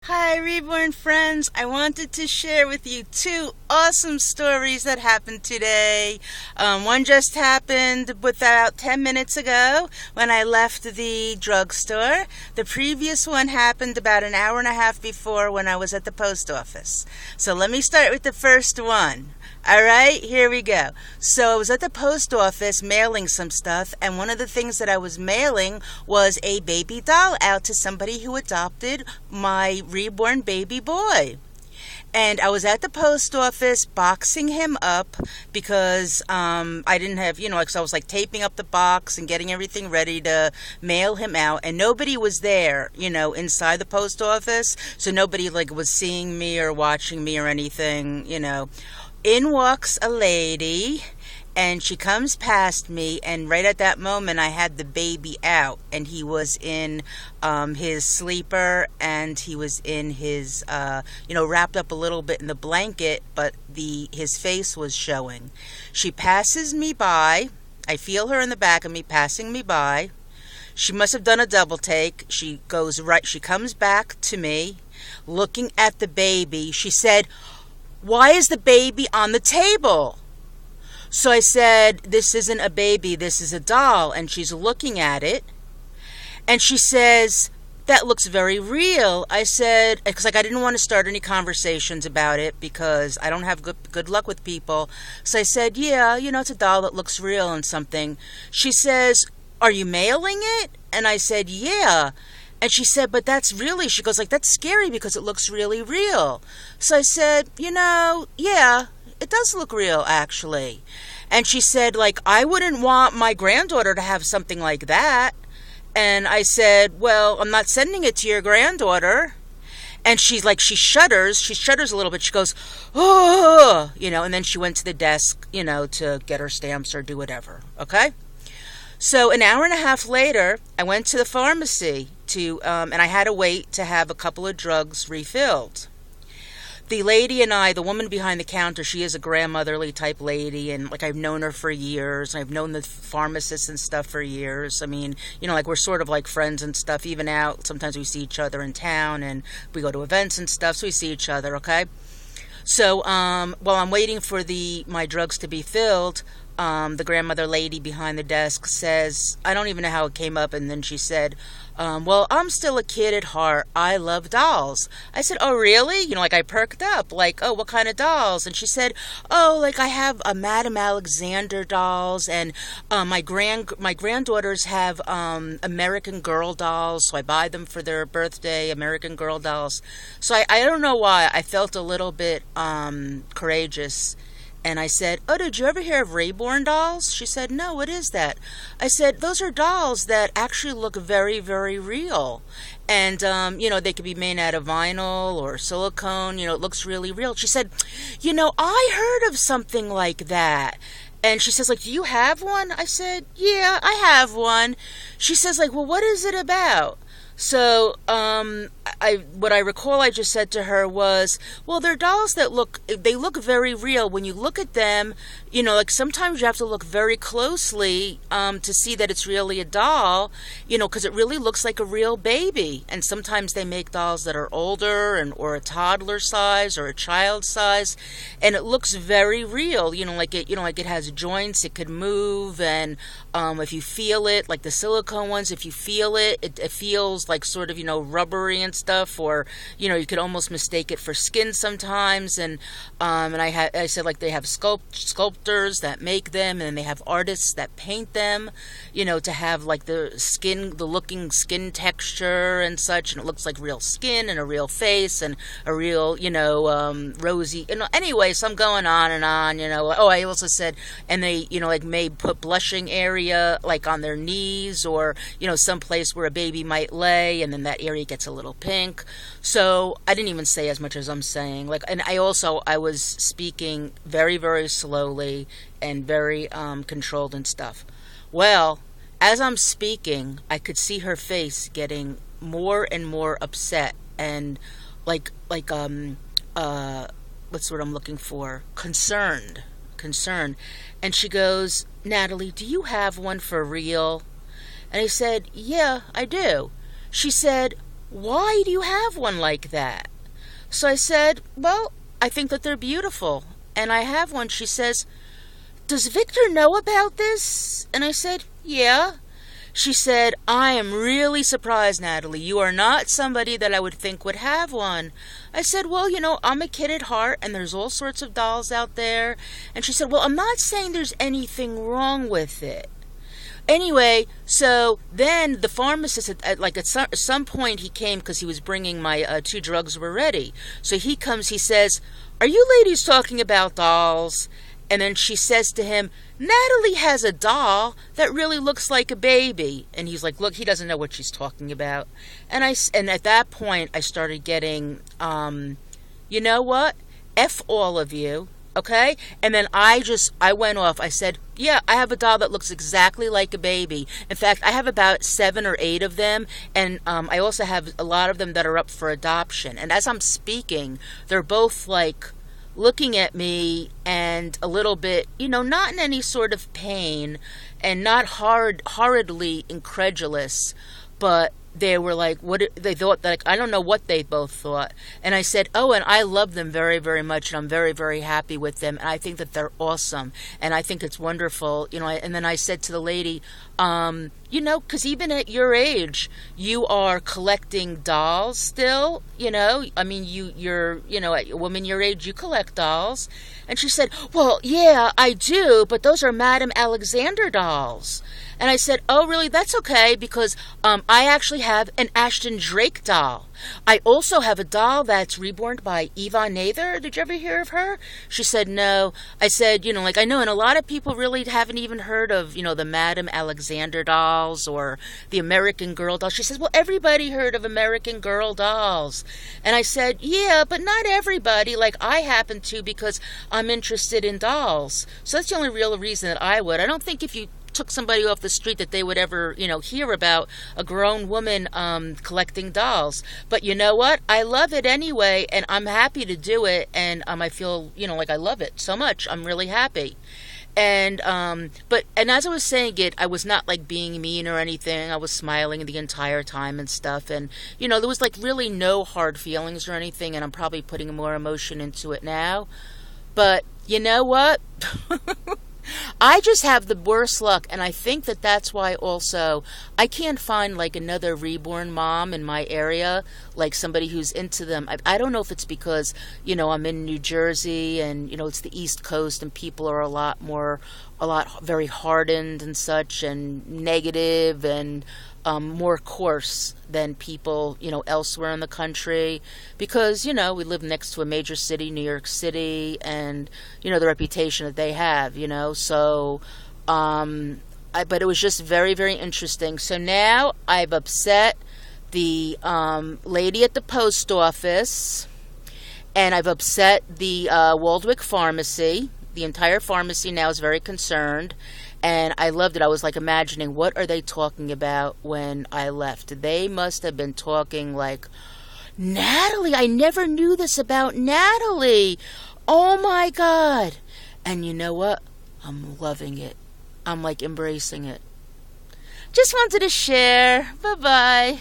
Hi, Reborn friends. I wanted to share with you two awesome stories that happened today. One just happened about 10 minutes ago when I left the drugstore. The previous one happened about an hour and a half before when I was at the post office. So let me start with the first one. All right, here we go. So I was at the post office mailing some stuff, and one of the things that I was mailing was a baby doll out to somebody who adopted my reborn baby boy. And I was at the post office boxing him up because I didn't have, because I was like taping up the box and getting everything ready to mail him out. And nobody was there, inside the post office. So nobody was seeing me or watching me or anything. In walks a lady, and she comes past me, and right at that moment I had the baby out, and he was in his sleeper, and he was in his wrapped up a little bit in the blanket, but his face was showing. She passes me by. I feel her in the back of me passing me by. She must have done a double take. She comes back to me looking at the baby. She said, "Why is the baby on the table?" So I said, "This isn't a baby, this is a doll." And she's looking at it. And she says, "That looks very real." I said, because I didn't want to start any conversations about it because I don't have good luck with people. So I said, "Yeah, it's a doll that looks real and something." She says, "Are you mailing it?" And I said, "Yeah." And she said, "But she goes that's scary because it looks really real." So I said, "Yeah, it does look real actually." And she said, "I wouldn't want my granddaughter to have something like that." And I said, "Well, I'm not sending it to your granddaughter." And she shudders a little bit. She goes, "Oh," and then she went to the desk, to get her stamps or do whatever. Okay. So an hour and a half later, I went to the pharmacy and I had to wait to have a couple of drugs refilled. The lady and the woman behind the counter, she is a grandmotherly type lady, and I've known her for years. I've known the pharmacist and stuff for years. I mean, we're sort of like friends and stuff, even out. Sometimes we see each other in town and we go to events and stuff, so we see each other, okay? So while I'm waiting for my drugs to be filled, the grandmother lady behind the desk says, I don't even know how it came up, and then she said, "Well, I'm still a kid at heart. I love dolls." I said, "Oh, really?" I perked up, "Oh, what kind of dolls?" And she said, "Oh, I have Madame Alexander dolls, and my granddaughters have American Girl dolls, so I buy them for their birthday, American Girl dolls." So I don't know why, I felt a little bit courageous. And I said, "Oh, did you ever hear of reborn dolls?" She said, "No, what is that?" I said, "Those are dolls that actually look very, very real. And, they could be made out of vinyl or silicone. It looks really real." She said, "I heard of something like that." And she says, "Do you have one?" I said, "Yeah, I have one." She says, "Well, what is it about?" So, what I recall I just said to her was, "Well, they're dolls that look very real. When you look at them, sometimes you have to look very closely, to see that it's really a doll, because it really looks like a real baby. And sometimes they make dolls that are older or a toddler size or a child size, and it looks very real, it has joints, it could move, and, if you feel it, the silicone ones, if you feel it, it feels sort of, rubbery and stuff, or, you could almost mistake it for skin sometimes." And I said, they have sculptors that make them, and then they have artists that paint them, to have the looking skin texture and such, and it looks like real skin and a real face and a real, rosy, anyway, so I'm going on and on, Oh, I also said, and they, may put blushing area, on their knees, or, some place where a baby might lay, and then that area gets a little pink. So I didn't even say as much as I'm saying. And I was speaking very, very slowly and very controlled and stuff. Well, as I'm speaking, I could see her face getting more and more upset and what's what I'm looking for? Concerned. And she goes, "Natalie, do you have one for real?" And I said, "Yeah, I do." She said, why do you have one like that? So I said, well, I think that they're beautiful, and I have one. She says, does Victor know about this? And I said, yeah. She said, I am really surprised, Natalie. You are not somebody that I would think would have one. I said, well, I'm a kid at heart, and there's all sorts of dolls out there. And she said, well, I'm not saying there's anything wrong with it. Anyway, so then the pharmacist, at some point he came because he was bringing my 2 drugs were ready. So he comes, he says, are you ladies talking about dolls? And then she says to him, Natalie has a doll that really looks like a baby. And he's like, look, he doesn't know what she's talking about. And at that point, I started getting, you know what? F all of you. Okay? And then I went off. I said, yeah, I have a doll that looks exactly like a baby. In fact, I have about 7 or 8 of them. And I also have a lot of them that are up for adoption. And as I'm speaking, they're both like looking at me and a little bit, not in any sort of pain and not horridly incredulous, but they were like, what they thought, like, I don't know what they both thought. And I said, oh, and I love them very, very much, and I'm very, very happy with them, and I think that they're awesome, and I think it's wonderful, and then I said to the lady, because even at your age, you are collecting dolls still, I mean, you're a woman your age, you collect dolls. And she said, well, yeah, I do, but those are Madame Alexander dolls. And I said, oh, really? That's okay, because I actually have an Ashton Drake doll. I also have a doll that's reborn by Yvonne Nather. Did you ever hear of her? She said, no. I said, I know, and a lot of people really haven't even heard of, the Madame Alexander dolls or the American Girl dolls. She says, well, everybody heard of American Girl dolls. And I said, yeah, but not everybody. Like, I happen to, because I'm interested in dolls. So that's the only real reason that I would. I don't think if you took somebody off the street that they would ever, hear about a grown woman collecting dolls. But you know what? I love it anyway, and I'm happy to do it, and I feel, like I love it so much. I'm really happy. And as I was saying it, I was not like being mean or anything. I was smiling the entire time and stuff, and there was like really no hard feelings or anything, and I'm probably putting more emotion into it now. But you know what? I just have the worst luck, and I think that that's why also I can't find like another reborn mom in my area, like somebody who's into them. I don't know if it's because, I'm in New Jersey and, it's the East Coast and people are a lot very hardened and such and negative and more coarse than people, elsewhere in the country because, we live next to a major city, New York City, and, the reputation that they have, so, but it was just very, very interesting. So now I've upset the lady at the post office, and I've upset the Waldwick Pharmacy. The entire pharmacy now is very concerned. And I loved it. I was like imagining, what are they talking about when I left? They must have been talking like, Natalie, I never knew this about Natalie. Oh my God. And you know what? I'm loving it. I'm like embracing it. Just wanted to share. Bye-bye.